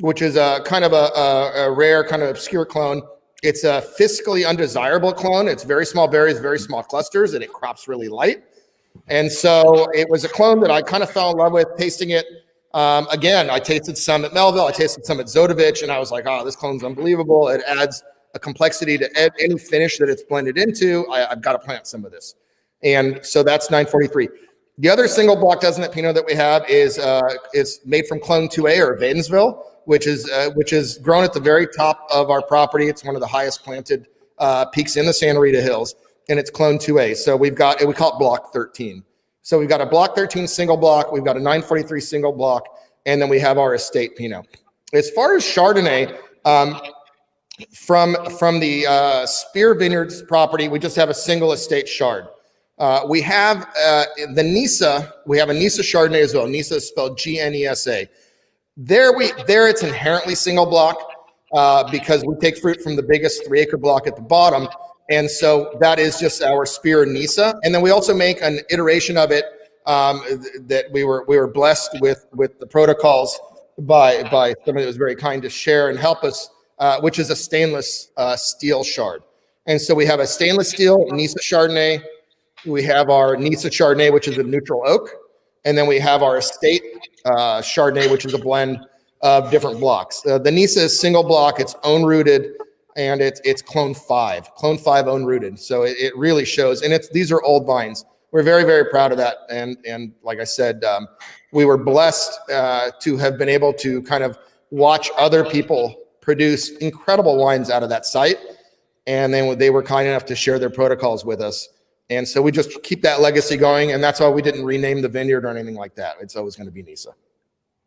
which is a kind of a rare, kind of obscure clone. It's a fiscally undesirable clone. It's very small berries, very small clusters, and it crops really light. And so it was a clone that I kind of fell in love with tasting it. Again, I tasted some at Melville, I tasted some at Zodovich, and I was like, oh, this clone's unbelievable. It adds a complexity to any finish that it's blended into. I've got to plant some of this. And so that's 943. The other single block designate Pinot that we have is made from Clone 2A or Vadensville, which is grown at the very top of our property. It's one of the highest planted peaks in the Santa Rita Hills, and it's Clone 2A. So we call it block 13. So we've got a block 13 single block, we've got a 943 single block, and then we have our estate Pinot. As far as Chardonnay, from the Spear Vineyards property, we just have a single estate Chard. We have the Nisa. We have a Nisa Chardonnay as well. Nisa is spelled Gnesa. There it's inherently single block because we take fruit from the biggest 3-acre block at the bottom, and so that is just our Spear Nisa. And then we also make an iteration of it that we were blessed with the protocols by somebody that was very kind to share and help us, which is a stainless steel Chard. And so we have a stainless steel Nisa Chardonnay. We have our Nisa Chardonnay, which is a neutral oak. And then we have our estate Chardonnay, which is a blend of different blocks. The Nisa is single block, it's own rooted, and it's Clone 5 own rooted. So it really shows. And these are old vines. We're very, very proud of that. And like I said, we were blessed to have been able to kind of watch other people produce incredible wines out of that site. And then they were kind enough to share their protocols with us. And so we just keep that legacy going. And that's why we didn't rename the vineyard or anything like that. It's always going to be Nisa.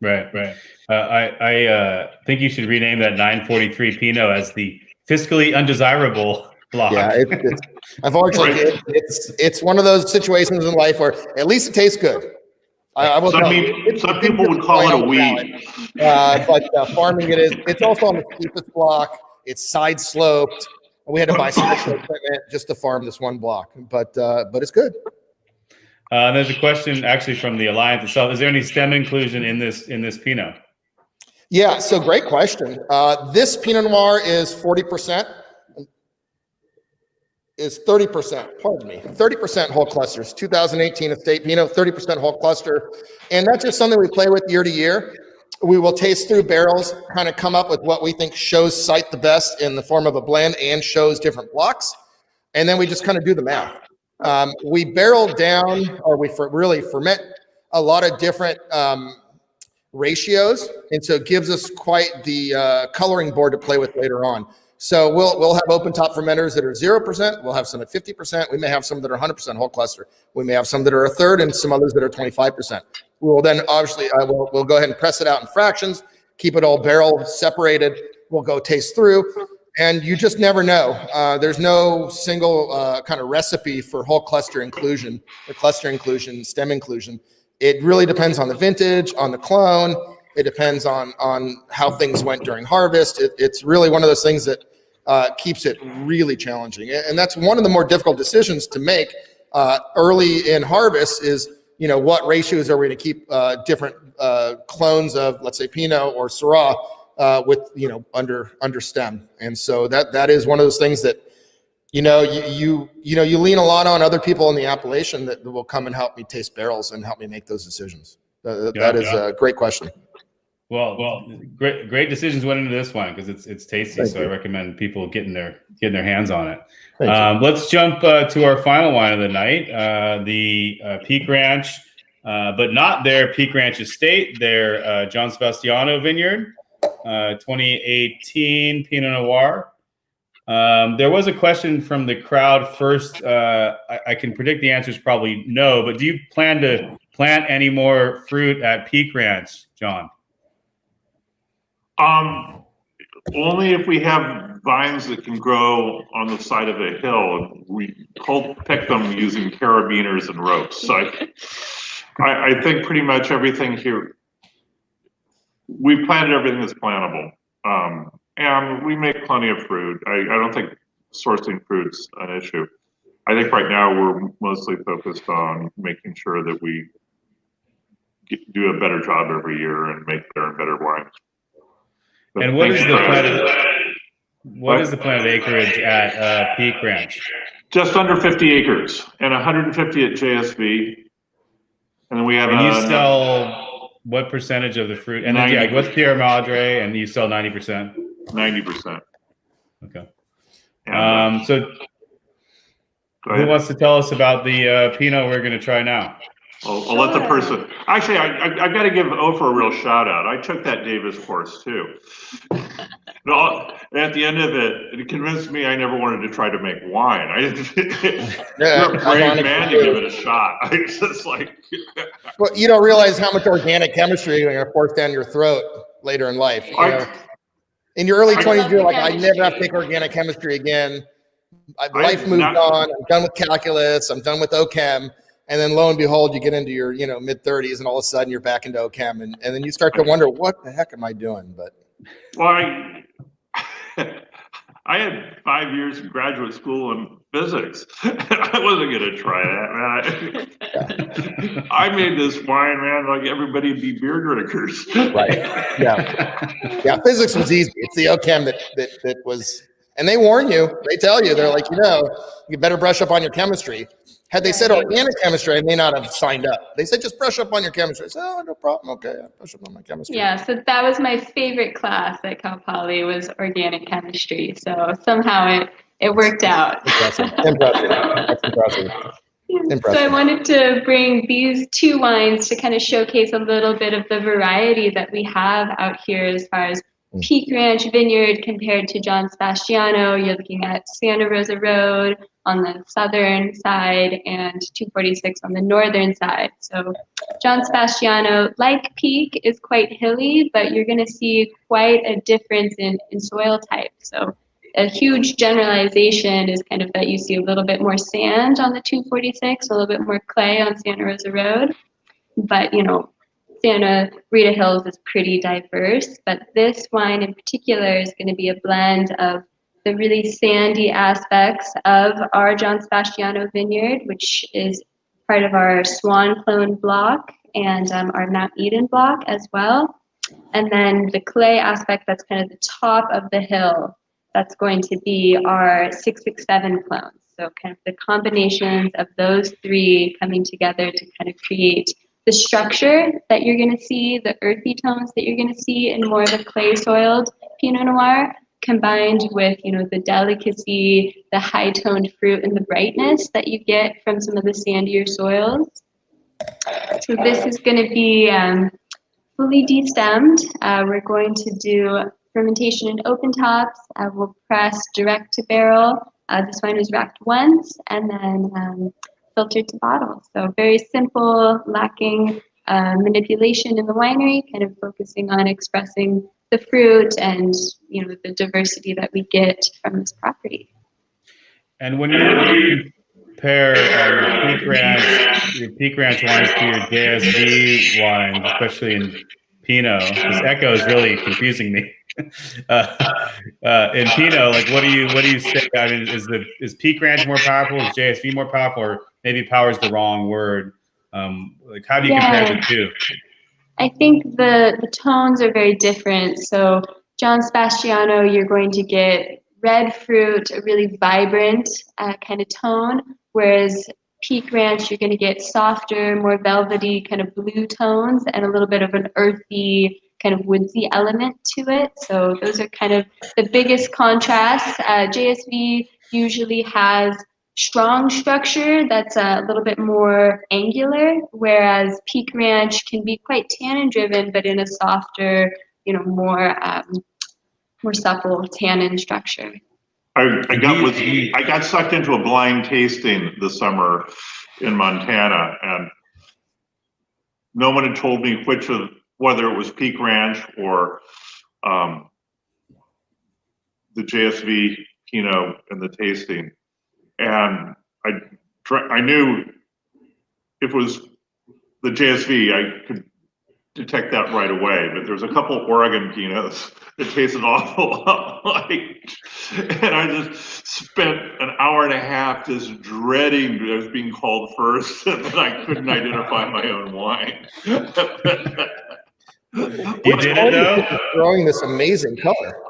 Right. I think you should rename that 943 Pinot as the fiscally undesirable block. Yeah, it's unfortunately, it's one of those situations in life where at least it tastes good. Some people would call it a weed. But farming it's also on the steepest block. It's side sloped. We had to buy special equipment just to farm this one block, but it's good. There's a question actually from the Alliance itself. Is there any stem inclusion in this Pinot? Yeah, so great question. This Pinot Noir is 40%. Is 30%, pardon me, 30% whole clusters. 2018 estate Pinot, 30% whole cluster. And that's just something we play with year to year. We will taste through barrels, kind of come up with what we think shows site the best in the form of a blend and shows different blocks. And then we just kind of do the math. We barrel down, or we really ferment a lot of different ratios. And so it gives us quite the coloring board to play with later on. So we'll have open top fermenters that are 0%. We'll have some at 50%. We may have some that are 100% whole cluster. We may have some that are a third and some others that are 25%. We will then obviously, we'll go ahead and press it out in fractions, keep it all barrel separated. We'll go taste through. And you just never know. There's no single kind of recipe for whole cluster inclusion or cluster inclusion, stem inclusion. It really depends on the vintage, on the clone. It depends on how things went during harvest. It's really one of those things that keeps it really challenging. And that's one of the more difficult decisions to make early in harvest is, what ratios are we going to keep different clones of, let's say, Pinot or Syrah with, under stem. And so that is one of those things that, you lean a lot on other people in the appellation that will come and help me taste barrels and help me make those decisions. That is a great question. Well, great decisions went into this wine because it's tasty. I recommend people getting their hands on it. Let's jump to our final wine of the night, the Peake Ranch, but not their Peake Ranch estate, their John Sebastiano Vineyard, 2018 Pinot Noir. There was a question from the crowd first. I can predict the answer is probably no, but do you plan to plant any more fruit at Peake Ranch, John? Only if we have vines that can grow on the side of a hill. We pick them using carabiners and ropes. So I think pretty much everything here, we've planted everything that's plantable. And we make plenty of fruit. I don't think sourcing fruit's an issue. I think right now we're mostly focused on making sure that we do a better job every year and make better and better wines. And what is the planted acreage at Peake Ranch? Just under 50 acres and 150 at JSV. And then we have. And you sell what percentage of the fruit? And then what's Pierre Madre? And you sell 90%. 90%. Okay. And, so who wants to tell us about the Pinot we're going to try now? I'll let the person. Actually, I've got to give Ofer a real shout out. I took that Davis course too. At the end of it, it convinced me I never wanted to try to make wine. You're a brave man to give it a shot. I just like. Well, you don't realize how much organic chemistry you're going to force down your throat later in life. In your early 20s, you're like, I never have to take organic chemistry again. Life moved on. I'm done with calculus. I'm done with OChem. And then lo and behold, you get into your, mid 30s and all of a sudden you're back into OChem. And then you start to wonder, what the heck am I doing? But well, I had 5 years of graduate school in physics. I wasn't going to try that, man. I made this wine, man, like everybody be beer drinkers. Right. Yeah. Physics was easy. It's the OChem that was, and they warn you, they tell you, they're like, you better brush up on your chemistry. Had they said organic chemistry, I may not have signed up. They said, just brush up on your chemistry. I said, oh, no problem. Okay, I'll brush up on my chemistry. Yeah, so that was my favorite class at Cal Poly was organic chemistry. So somehow it worked out. Impressive. That's impressive. So I wanted to bring these two wines to kind of showcase a little bit of the variety that we have out here as far as Peake Ranch Vineyard compared to John Sebastiano. You're looking at Santa Rosa Road on the southern side and 246 on the northern side. So John Sebastiano, like Peake, is quite hilly, but you're going to see quite a difference in soil type. So a huge generalization is kind of that you see a little bit more sand on the 246, a little bit more clay on Santa Rosa Road. But, Rita Hills is pretty diverse, but this wine in particular is going to be a blend of the really sandy aspects of our John Sebastiano vineyard, which is part of our Swan Clone block and our Mount Eden block as well. And then the clay aspect, that's kind of the top of the hill, that's going to be our 667 clones. So kind of the combinations of those three coming together to kind of create the structure that you're going to see, the earthy tones that you're going to see in more of a clay-soiled Pinot Noir, combined with, the delicacy, the high-toned fruit, and the brightness that you get from some of the sandier soils. So this is going to be fully destemmed. We're going to do fermentation in open tops. We'll press direct to barrel. This wine was racked once and then filtered to bottle. So very simple, lacking manipulation in the winery, kind of focusing on expressing the fruit and the diversity that we get from this property. And when you compare your Peake Ranch wines to your JSV wines, especially in Pinot, this echo is really confusing me. In Pinot, like what do you say? I mean, is Peake Ranch more powerful? Is JSV more powerful? Or maybe power is the wrong word. Like how do you compare the two? I think the tones are very different. So John Sebastiano, you're going to get red fruit, a really vibrant kind of tone, whereas Peake Ranch, you're going to get softer, more velvety kind of blue tones and a little bit of an earthy kind of woodsy element to it. So those are kind of the biggest contrasts. JSV usually has strong structure that's a little bit more angular, whereas Peake Ranch can be quite tannin driven, but in a softer, more supple tannin structure. I got sucked into a blind tasting this summer in Montana, and no one had told me whether it was Peake Ranch or the JSV Pinot in the tasting. And I knew if it was the JSV, I could detect that right away. But there's a couple of Oregon Pinots that tasted awful lot like, and I just spent an hour and a half just dreading I was being called first, and then I couldn't identify my own wine. You did it though? Growing this amazing color.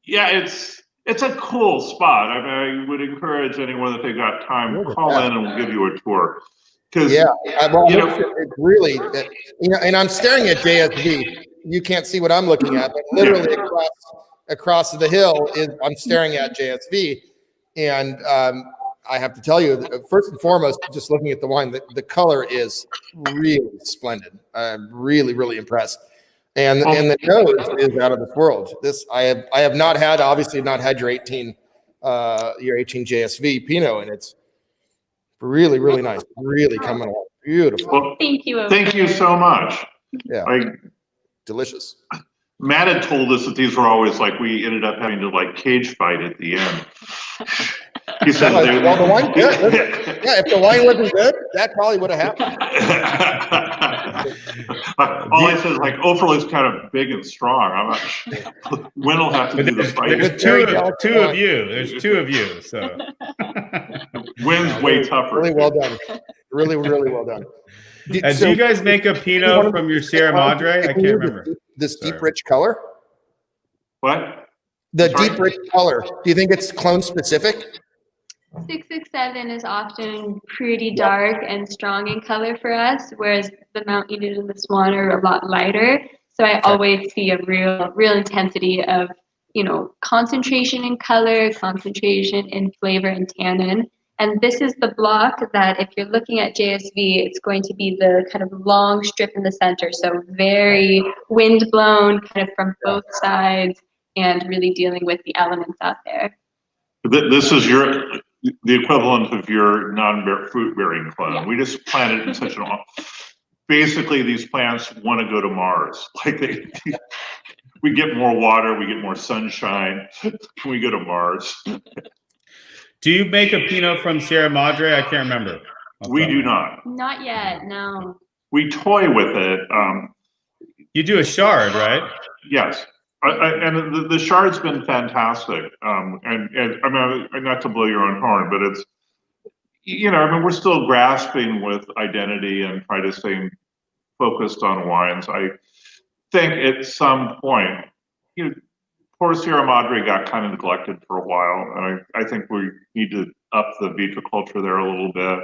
Yeah, it's a cool spot. I mean, I would encourage anyone that they got time, call in and we'll give you a tour. It's really, and I'm staring at JSV. You can't see what I'm looking at, but literally across the hill I'm staring at JSV, and I have to tell you, first and foremost, just looking at the wine, the color is really splendid. I'm really, really impressed. And the nose is out of this world. I have not had your 18 JSV Pinot, and it's really, really nice. Really coming along. Beautiful. Well, thank you so much. Yeah. Delicious. Matt had told us that these were always like, we ended up having to like cage fight at the end. He said, well, the wine good. Yeah, if the wine wasn't good, that probably would have happened. All I said is like, Ophir is kind of big and strong. I'm not sure. Win will have to do the fighting. There's two of you. There's two of you. So Win's way tougher. Really well done. Really, really well done. Do you guys make a Pinot from your Sierra Madre? I can't remember. This deep, rich color? What? The deep, rich color. Do you think it's clone specific? 667 is often pretty dark and strong in color for us, whereas the Mount Eden and the Swan are a lot lighter. So I always see a real intensity of, concentration in color, concentration in flavor and tannin. And this is the block that if you're looking at JSV, it's going to be the kind of long strip in the center. So very wind blown kind of from both sides and really dealing with the elements out there. This is the equivalent of your non-fruit bearing clone. Yeah. We just planted in such basically these plants want to go to Mars. Like we get more water, we get more sunshine, we go to Mars. Do you make a Pinot from Sierra Madre? I can't remember. We do not. Not yet, no. We toy with it. You do a Chard, right? Yes. And the Chard's been fantastic. And I mean, not to blow your own horn, but it's, we're still grasping with identity and try to stay focused on wines. I think at some point, poor Sierra Madre got kind of neglected for a while, and I think we need to up the viticulture there a little bit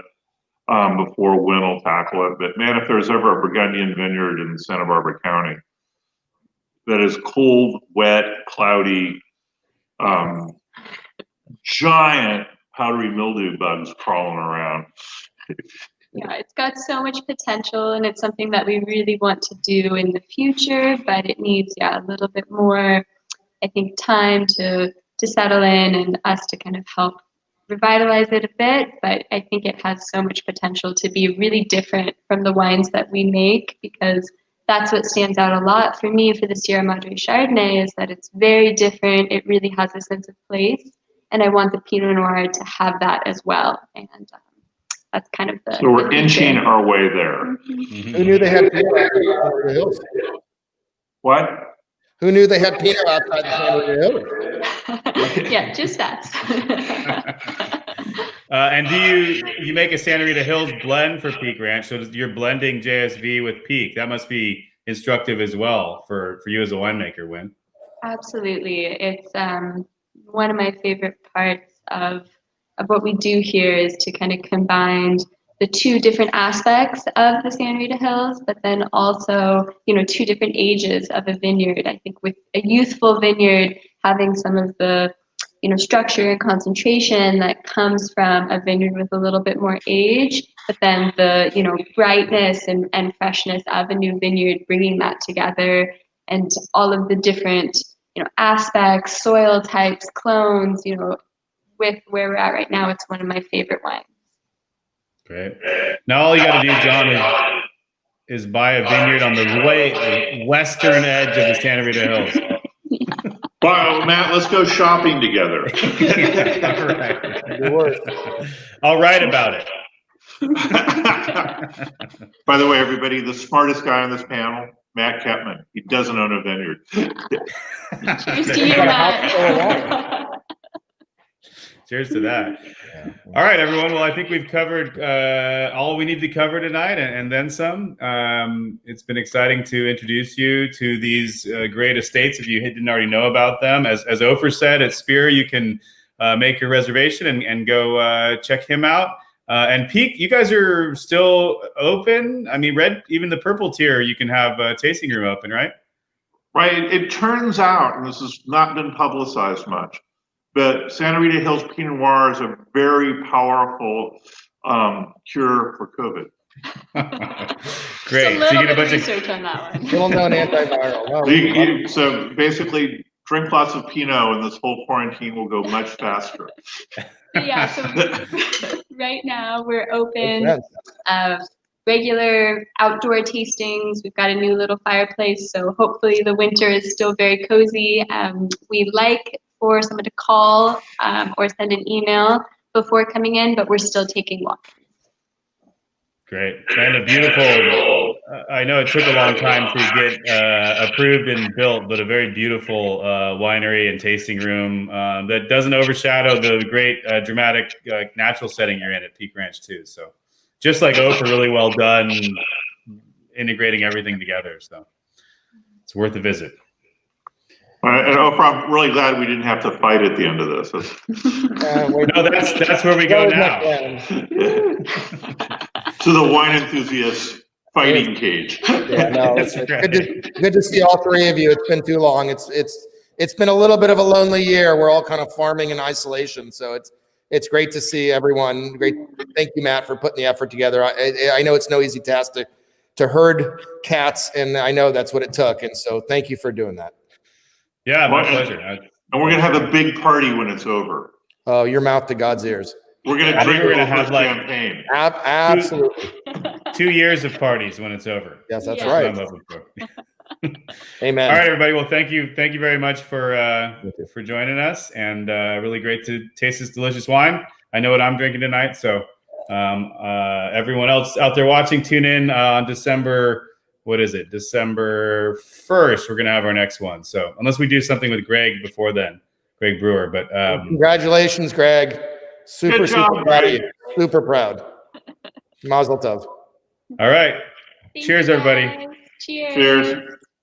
before Wynn will tackle it. But man, if there's ever a Burgundian vineyard in Santa Barbara County that is cold, wet, cloudy, giant powdery mildew bugs crawling around. Yeah, it's got so much potential, and it's something that we really want to do in the future, but it needs, a little bit more, I think, time to settle in and us to kind of help revitalize it a bit. But I think it has so much potential to be really different from the wines that we make, because that's what stands out a lot for me for the Sierra Madre Chardonnay, is that it's very different. It really has a sense of place, and I want the Pinot Noir to have that as well. And that's kind of the. So we're inching our way there. Mhm. Who knew they had Pinot outside the Rita Hills? What? Who knew they had Pinot outside the Rita Hills? Yeah, just us. And do you make a Santa Rita Hills blend for Peake Ranch? So you're blending JSV with Peake. That must be instructive as well for you as a winemaker, Wynn. Absolutely. It's one of my favorite parts of what we do here is to kind of combine the two different aspects of the Santa Rita Hills, but then also, two different ages of a vineyard. I think with a youthful vineyard, having some of the structure and concentration that comes from a vineyard with a little bit more age, but then the, brightness and freshness of a new vineyard, bringing that together, and all of the different, aspects, soil types, clones, with where we're at right now, it's one of my favorite wines. Great. Now all you got to do, John, is buy a vineyard on the western edge of the Santa Rita Hills. Wow, Matt, let's go shopping together. Yeah, all right. I'll write about it. By the way, everybody, the smartest guy on this panel, Matt Kettmann. He doesn't own a vineyard. Cheers to you, Matt. Cheers to that. All right, everyone. Well, I think we've covered all we need to cover tonight and then some. It's been exciting to introduce you to these great estates if you didn't already know about them. As Ofer said, at Spear, you can make your reservation and go check him out. And Peake, you guys are still open? I mean, even the purple tier, you can have a tasting room open, right? Right. It turns out, and this has not been publicized much, but Santa Rita Hills Pinot Noir is a very powerful cure for COVID. Great. So you get a bunch of research on that one. Well-known antiviral. So basically, drink lots of Pinot, and this whole quarantine will go much faster. Yeah. So right now we're open. Regular outdoor tastings. We've got a new little fireplace, so hopefully the winter is still very cozy. We like for someone to call or send an email before coming in, but we're still taking walk-ins. Great. And a beautiful, I know it took a long time to get approved and built, but a very beautiful winery and tasting room that doesn't overshadow the great dramatic natural setting you're in at Peake Ranch too. So just like Ofer, really well done, integrating everything together. So it's worth a visit. And Ofer, I'm really glad we didn't have to fight at the end of this. No, that's where we go now. To the wine enthusiast fighting cage. Yeah, no, it's good to see all three of you. It's been too long. It's been a little bit of a lonely year. We're all kind of farming in isolation, so it's great to see everyone. Great, thank you, Matt, for putting the effort together. I know it's no easy task to herd cats, and I know that's what it took. And so, thank you for doing that. Yeah, my pleasure. And we're gonna have a big party when it's over. Oh, your mouth to God's ears. We're gonna drink over champagne. Absolutely. 2 years of parties when it's over. Yes, that's Yeah. right. I'm hoping for. Amen. All right, everybody. Well, thank you very much for joining us, and really great to taste this delicious wine. I know what I'm drinking tonight, so everyone else out there watching, tune in on December 1st. We're gonna have our next one. So unless we do something with Greg before then, Greg Brewer. But congratulations, Greg. Super proud of you. Super proud. Mazel tov. All right. Thank Cheers, you, everybody. guys. Cheers. Cheers.